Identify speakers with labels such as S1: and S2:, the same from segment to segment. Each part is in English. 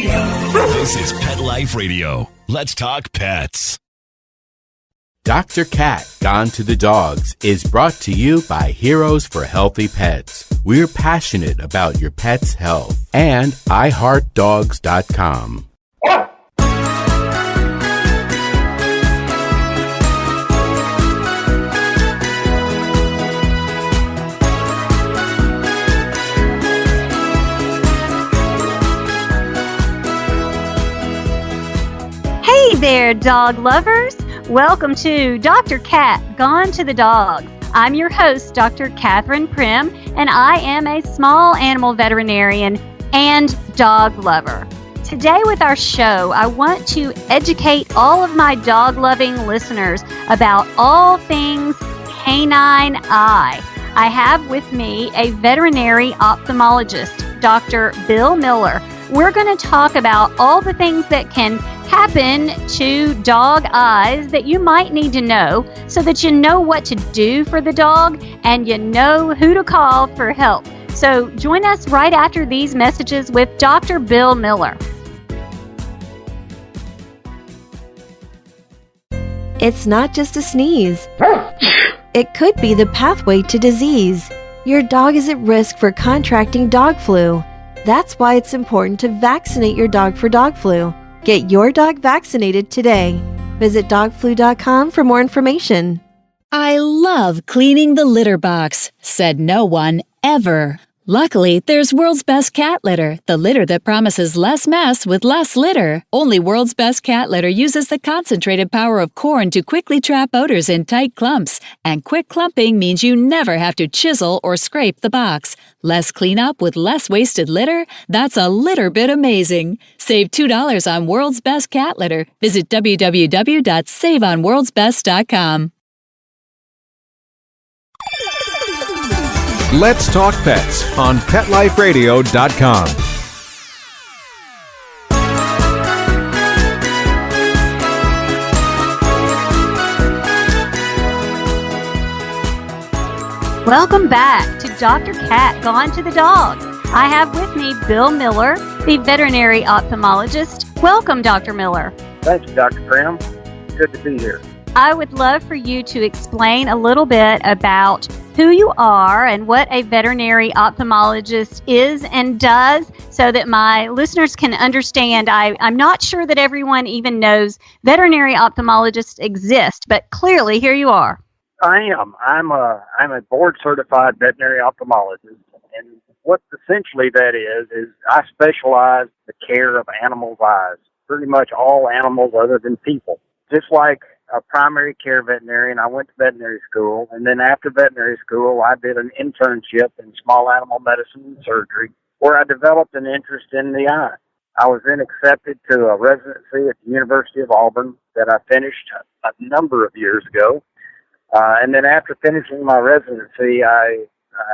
S1: This is Pet Life Radio. Let's talk pets.
S2: Dr. Cat Gone to the Dogs is brought to you by Heroes for Healthy Pets. We're passionate about your pet's health. And iHeartDogs.com.
S3: Hey there, dog lovers. Welcome to Dr. Cat Gone to the Dogs. I'm your host, Dr. Catherine Prim, and I am a small animal veterinarian and dog lover. Today with our show, I want to educate all of my dog-loving listeners about all things canine eye. I have with me a veterinary ophthalmologist, Dr. Bill Miller. We're going to talk about all the things that can happen to dog eyes that you might need to know so that you know what to do for the dog and you know who to call for help. So join us right after these messages with Dr. Bill Miller.
S4: It's not just a sneeze. It could be the pathway to disease. Your dog is at risk for contracting dog flu. That's why it's important to vaccinate your dog for dog flu. Get your dog vaccinated today. Visit dogflu.com for more information.
S5: I love cleaning the litter box, said no one ever. Luckily, there's World's Best Cat Litter, the litter that promises less mess with less litter. Only World's Best Cat Litter uses the concentrated power of corn to quickly trap odors in tight clumps. And quick clumping means you never have to chisel or scrape the box. Less cleanup with less wasted litter? That's a litter bit amazing. Save $2 on World's Best Cat Litter. Visit www.saveonworldsbest.com.
S6: Let's Talk Pets on PetLifeRadio.com.
S3: Welcome back to Dr. Cat Gone to the Dogs. I have with me Bill Miller, the veterinary ophthalmologist. Welcome, Dr. Miller.
S7: Thank you, Dr. Prim. Good to be here.
S3: I would love for you to explain a little bit about who you are and what a veterinary ophthalmologist is and does so that my listeners can understand. I'm not sure that everyone even knows veterinary ophthalmologists exist, but clearly here you are.
S7: I am. I'm a board-certified veterinary ophthalmologist, and what essentially that is I specialize in the care of animals' eyes, pretty much all animals other than people. Just like a primary care veterinarian, I went to veterinary school, and then after veterinary school, I did an internship in small animal medicine and surgery, where I developed an interest in the eye. I was then accepted to a residency at the University of Auburn that I finished a number of years ago. And then after finishing my residency, I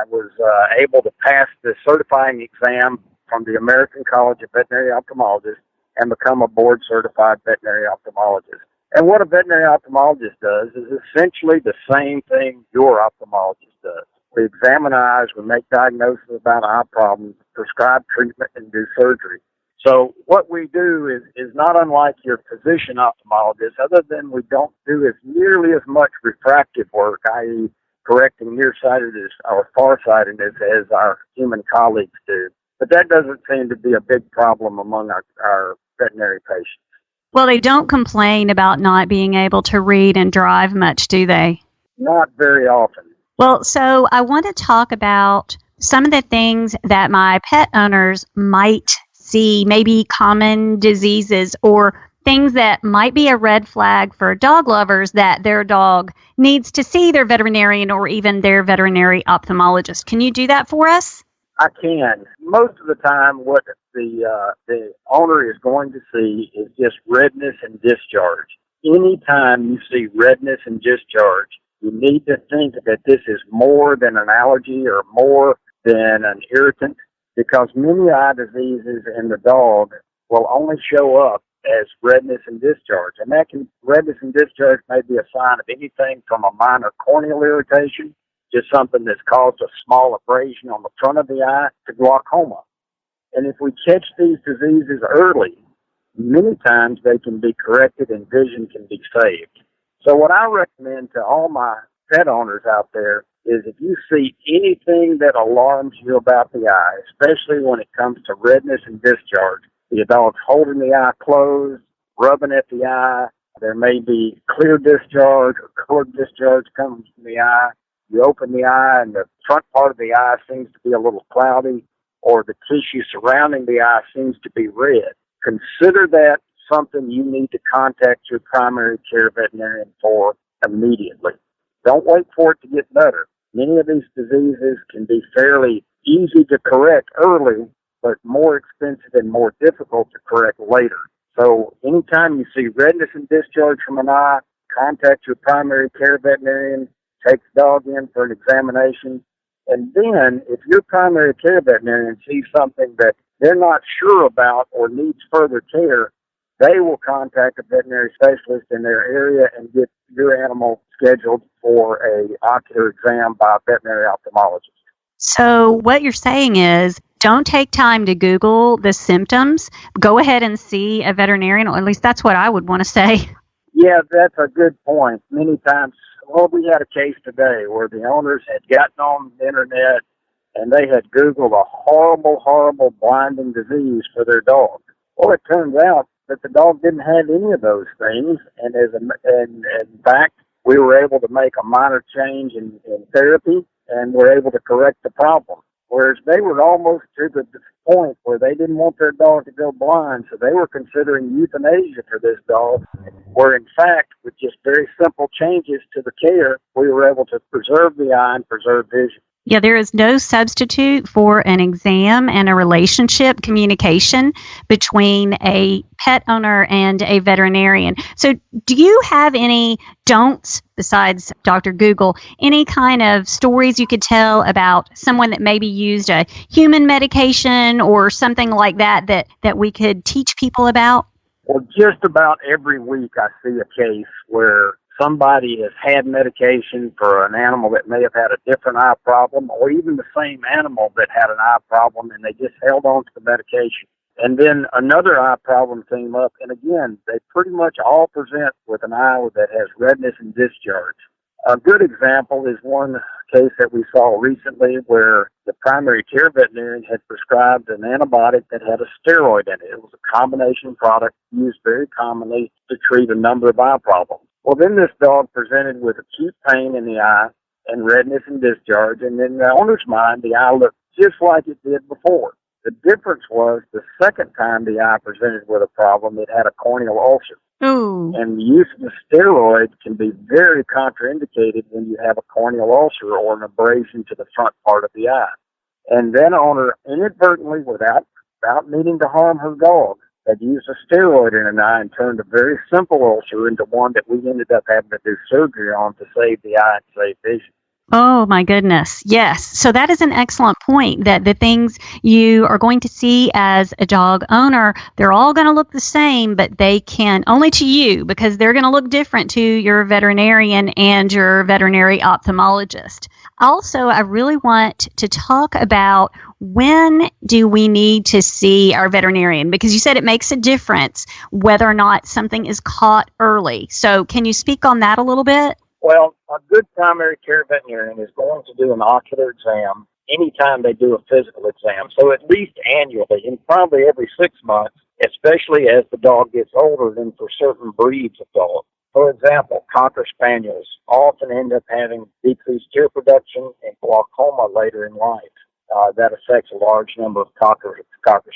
S7: was able to pass the certifying exam from the American College of Veterinary Ophthalmologists and become a board-certified veterinary ophthalmologist. And what a veterinary ophthalmologist does is essentially the same thing your ophthalmologist does. We examine eyes, we make diagnoses about eye problems, prescribe treatment, and do surgery. So what we do is not unlike your physician ophthalmologist, other than we don't do nearly as much refractive work, i.e. correcting nearsightedness or farsightedness as our human colleagues do. But that doesn't seem to be a big problem among our veterinary patients.
S3: Well, they don't complain about not being able to read and drive much, do they?
S7: Not very often.
S3: Well, so I want to talk about some of the things that my pet owners might see, maybe common diseases or things that might be a red flag for dog lovers that their dog needs to see their veterinarian or even their veterinary ophthalmologist. Can you do that for us?
S7: I can. Most of the time, what the owner is going to see is just redness and discharge. Anytime you see redness and discharge, you need to think that this is more than an allergy or more than an irritant, because many eye diseases in the dog will only show up as redness and discharge. And redness and discharge may be a sign of anything from a minor corneal irritation, just something that's caused a small abrasion on the front of the eye, to glaucoma. And if we catch these diseases early, many times they can be corrected and vision can be saved. So what I recommend to all my pet owners out there is if you see anything that alarms you about the eye, especially when it comes to redness and discharge, the dog's holding the eye closed, rubbing at the eye, there may be clear discharge or colored discharge coming from the eye. You open the eye and the front part of the eye seems to be a little cloudy, or the tissue surrounding the eye seems to be red. Consider that something you need to contact your primary care veterinarian for immediately. Don't wait for it to get better. Many of these diseases can be fairly easy to correct early, but more expensive and more difficult to correct later. So anytime you see redness and discharge from an eye, contact your primary care veterinarian, take the dog in for an examination, and then if your primary care veterinarian sees something that they're not sure about or needs further care, they will contact a veterinary specialist in their area and get your animal scheduled for a ocular exam by a veterinary ophthalmologist.
S3: So what you're saying is, don't take time to Google the symptoms. Go ahead and see a veterinarian, or at least that's what I would want to say.
S7: Yeah, that's a good point. Many times, we had a case today where the owners had gotten on the internet and they had Googled a horrible, horrible blinding disease for their dog. Well, it turns out that the dog didn't have any of those things, and in fact, we were able to make a minor change in therapy, and were able to correct the problem. Whereas they were almost to the point where they didn't want their dog to go blind, so they were considering euthanasia for this dog, where in fact, with just very simple changes to the care, we were able to preserve the eye and preserve vision.
S3: Yeah, there is no substitute for an exam and a relationship communication between a pet owner and a veterinarian. So do you have any don'ts besides Dr. Google, any kind of stories you could tell about someone that maybe used a human medication or something like that we could teach people about?
S7: Well, just about every week I see a case where somebody has had medication for an animal that may have had a different eye problem, or even the same animal that had an eye problem, and they just held on to the medication. And then another eye problem came up, and again, they pretty much all present with an eye that has redness and discharge. A good example is one case that we saw recently where the primary care veterinarian had prescribed an antibiotic that had a steroid in it. It was a combination product used very commonly to treat a number of eye problems. Well, then this dog presented with acute pain in the eye and redness and discharge, and in the owner's mind, the eye looked just like it did before. The difference was the second time the eye presented with a problem, it had a corneal ulcer.
S3: Ooh.
S7: And the use of the steroid can be very contraindicated when you have a corneal ulcer or an abrasion to the front part of the eye. And then owner inadvertently, without meaning to harm her dog, had used a steroid in an eye and turned a very simple ulcer into one that we ended up having to do surgery on to save the eye and save vision.
S3: Oh, my goodness. Yes. So that is an excellent point, that the things you are going to see as a dog owner, they're all going to look the same, but they can only to you, because they're going to look different to your veterinarian and your veterinary ophthalmologist. Also, I really want to talk about, when do we need to see our veterinarian? Because you said it makes a difference whether or not something is caught early. So can you speak on that a little bit?
S7: Well, a good primary care veterinarian is going to do an ocular exam anytime they do a physical exam. So at least annually, and probably every 6 months, especially as the dog gets older and for certain breeds of dogs. For example, Cocker Spaniels often end up having decreased tear production and glaucoma later in life. That affects a large number of Cocker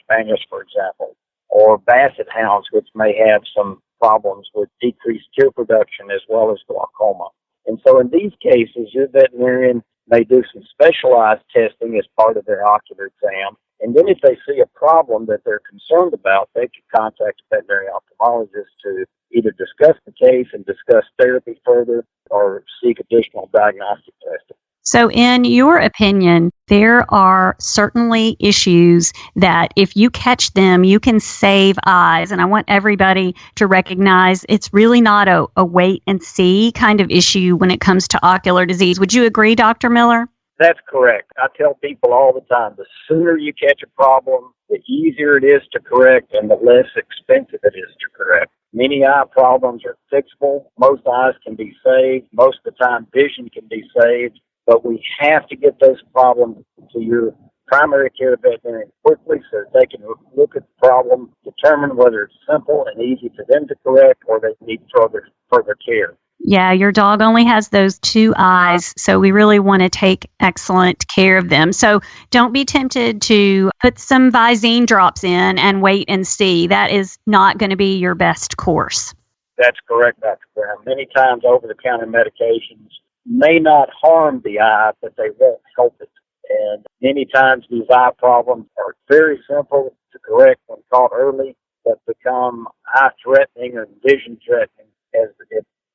S7: Spaniels, for example. Or Basset Hounds, which may have some problems with decreased tear production as well as glaucoma. And so in these cases, your veterinarian may do some specialized testing as part of their ocular exam. And then if they see a problem that they're concerned about, they can contact a veterinary ophthalmologist to either discuss the case and discuss therapy further or seek additional diagnostic testing.
S3: So in your opinion, there are certainly issues that if you catch them, you can save eyes. And I want everybody to recognize it's really not a wait and see kind of issue when it comes to ocular disease. Would you agree, Dr. Miller?
S7: That's correct. I tell people all the time, the sooner you catch a problem, the easier it is to correct and the less expensive it is to correct. Many eye problems are fixable. Most eyes can be saved. Most of the time, vision can be saved. But we have to get those problems to your primary care veterinarian quickly so that they can look at the problem, determine whether it's simple and easy for them to correct or they need further care.
S3: Yeah, your dog only has those 2 eyes, so we really want to take excellent care of them. So don't be tempted to put some Visine drops in and wait and see. That is not going to be your best course.
S7: That's correct, Dr. Brown. Many times over-the-counter medications may not harm the eye, but they won't help it. And many times these eye problems are very simple to correct when caught early, but become eye-threatening or vision-threatening as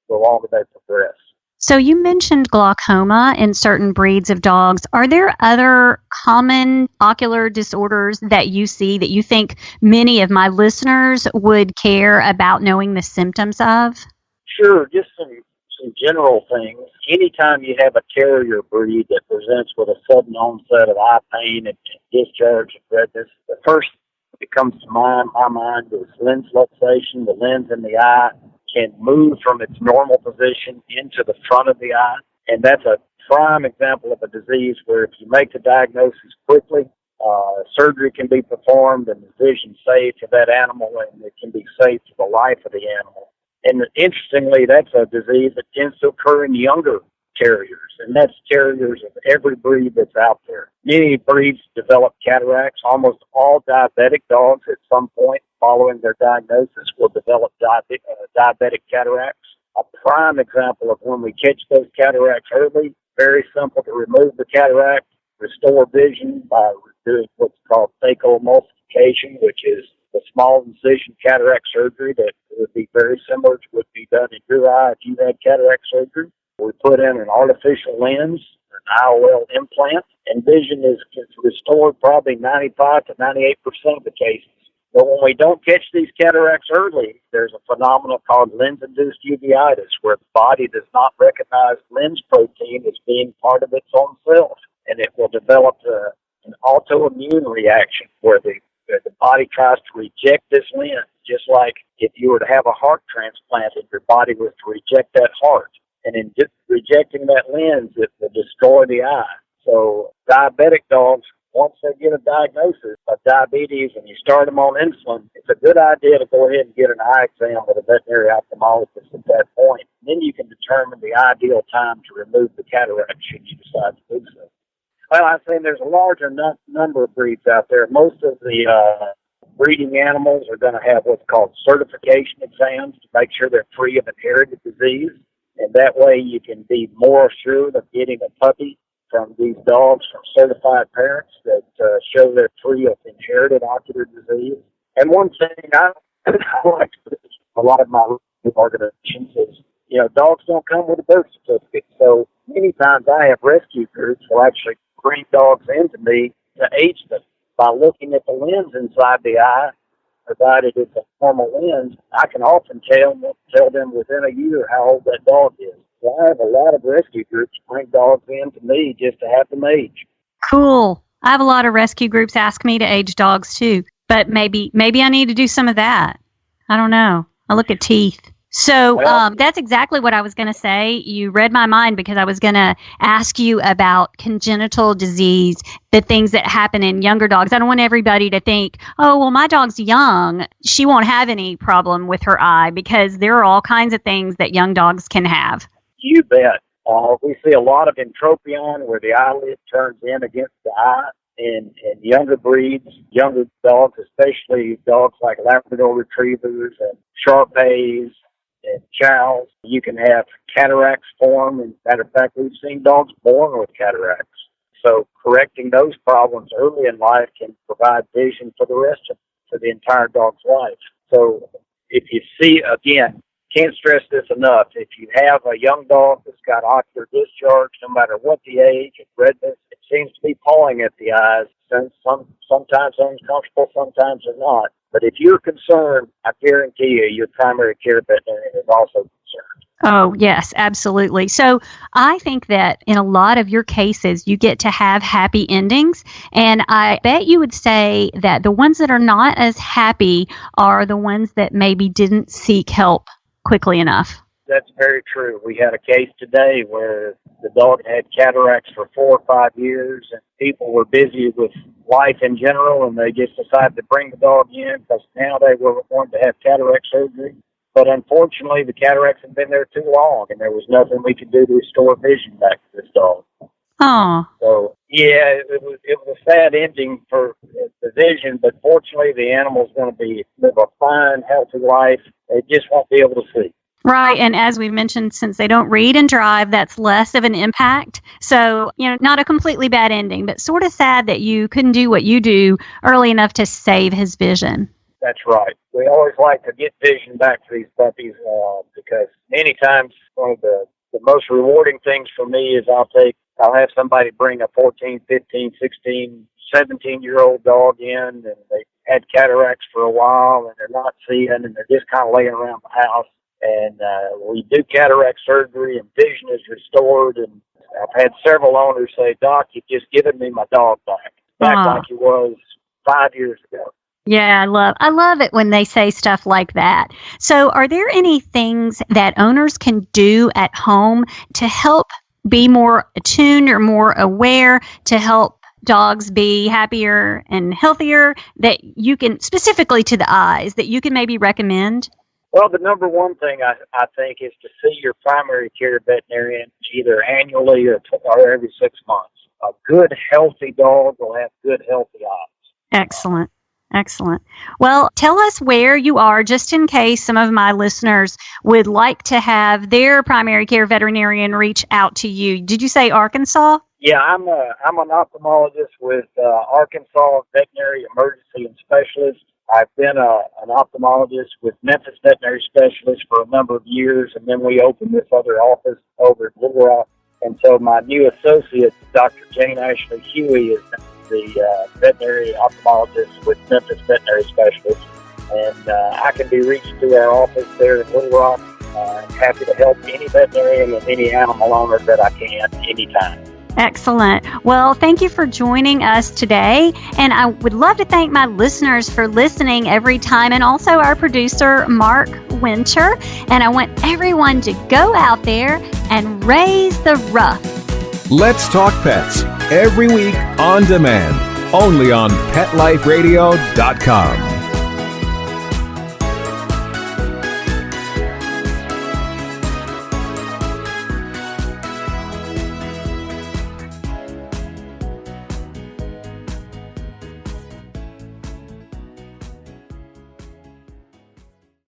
S7: the longer they progress.
S3: So you mentioned glaucoma in certain breeds of dogs. Are there other common ocular disorders that you see that you think many of my listeners would care about knowing the symptoms of?
S7: Sure, just some general things. Anytime you have a terrier breed that presents with a sudden onset of eye pain and discharge and redness, the first that comes to my mind is lens luxation. The lens in the eye can move from its normal position into the front of the eye. And that's a prime example of a disease where if you make the diagnosis quickly, surgery can be performed and the vision saved to that animal, and it can be saved for the life of the animal. And interestingly, that's a disease that tends to occur in younger terriers, and that's terriers of every breed that's out there. Many breeds develop cataracts. Almost all diabetic dogs at some point following their diagnosis will develop diabetic cataracts. A prime example of when we catch those cataracts early, very simple to remove the cataract, restore vision by doing what's called phacoemulsification, which is the small incision cataract surgery that would be very similar to what would be done in your eye if you had cataract surgery. We put in an artificial lens, an IOL implant, and vision is restored probably 95 to 98% of the cases. But when we don't catch these cataracts early, there's a phenomenon called lens-induced uveitis, where the body does not recognize lens protein as being part of its own self, and it will develop an autoimmune reaction where the body tries to reject this lens, just like if you were to have a heart transplant and your body was to reject that heart. And in rejecting that lens, it will destroy the eye. So diabetic dogs, once they get a diagnosis of diabetes and you start them on insulin, it's a good idea to go ahead and get an eye exam with a veterinary ophthalmologist at that point. Then you can determine the ideal time to remove the cataract should you decide to do so. Well, I think there's a larger number of breeds out there. Most of the breeding animals are going to have what's called certification exams to make sure they're free of inherited disease. And that way you can be more assured of getting a puppy from these dogs from certified parents that show they're free of inherited ocular disease. And one thing I like to do a lot of my organizations is, dogs don't come with a birth certificate. So many times I have rescue groups who actually bring dogs into me to age them by looking at the lens inside the eye. Provided it's a normal lens, I can often tell them within a year how old that dog is. So I have a lot of rescue groups bring dogs in to me just to have them age.
S3: Cool. I have a lot of rescue groups ask me to age dogs too, but maybe I need to do some of that. I don't know. I look at teeth. So that's exactly what I was going to say. You read my mind because I was going to ask you about congenital disease, the things that happen in younger dogs. I don't want everybody to think, oh, well, my dog's young. She won't have any problem with her eye, because there are all kinds of things that young dogs can have.
S7: You bet. We see a lot of entropion where the eyelid turns in against the eye. In younger breeds, younger dogs, especially dogs like Labrador Retrievers and Shar-Peis, and chows, you can have cataracts form. And matter of fact, we've seen dogs born with cataracts. So correcting those problems early in life can provide vision for the entire dog's life. So if you see, again, can't stress this enough, if you have a young dog that's got ocular discharge, no matter what the age and redness, it seems to be pawing at the eyes. Sometimes uncomfortable, sometimes they're not. But if you're concerned, I guarantee you your primary care veterinarian is also concerned.
S3: Oh, yes, absolutely. So I think that in a lot of your cases, you get to have happy endings. And I bet you would say that the ones that are not as happy are the ones that maybe didn't seek help quickly enough.
S7: That's very true. We had a case today where the dog had cataracts for 4 or 5 years, and people were busy with life in general, and they just decided to bring the dog in because now they were wanting to have cataract surgery. But unfortunately, the cataracts had been there too long, and there was nothing we could do to restore vision back to this dog.
S3: Oh.
S7: So, yeah, it was a sad ending for the vision, but fortunately, the animal's going to live a fine, healthy life. They just won't be able to see.
S3: Right, and as we mentioned, since they don't read and drive, that's less of an impact. So, not a completely bad ending, but sort of sad that you couldn't do what you do early enough to save his vision.
S7: That's right. We always like to get vision back to these puppies because many times one of the most rewarding things for me is I'll have somebody bring a 14, 15, 16, 17-year-old dog in, and they had cataracts for a while, and they're not seeing, and they're just kind of laying around the house. And we do cataract surgery, and vision is restored. And I've had several owners say, "Doc, you've just given me my dog back like he was 5 years ago."
S3: Yeah, I love it when they say stuff like that. So are there any things that owners can do at home to help be more attuned or more aware to help dogs be happier and healthier that you can, specifically to the eyes, that you can maybe recommend?
S7: Well, the number one thing I think is to see your primary care veterinarian either annually or every 6 months. A good, healthy dog will have good, healthy eyes.
S3: Excellent. Excellent. Well, tell us where you are, just in case some of my listeners would like to have their primary care veterinarian reach out to you. Did you say Arkansas?
S7: Yeah, I'm an ophthalmologist with Arkansas Veterinary Emergency and Specialist. I've been an ophthalmologist with Memphis Veterinary Specialist for a number of years, and then we opened this other office over at Little Rock. And so my new associate, Dr. Jane Ashley Huey, is the veterinary ophthalmologist with Memphis Veterinary Specialist. And I can be reached through our office there in Little Rock. I'm happy to help any veterinarian and any animal owner that I can anytime.
S3: Excellent. Well, thank you for joining us today. And I would love to thank my listeners for listening every time, and also our producer, Mark Winter. And I want everyone to go out there and raise the rough.
S6: Let's Talk Pets, every week on demand, only on PetLifeRadio.com.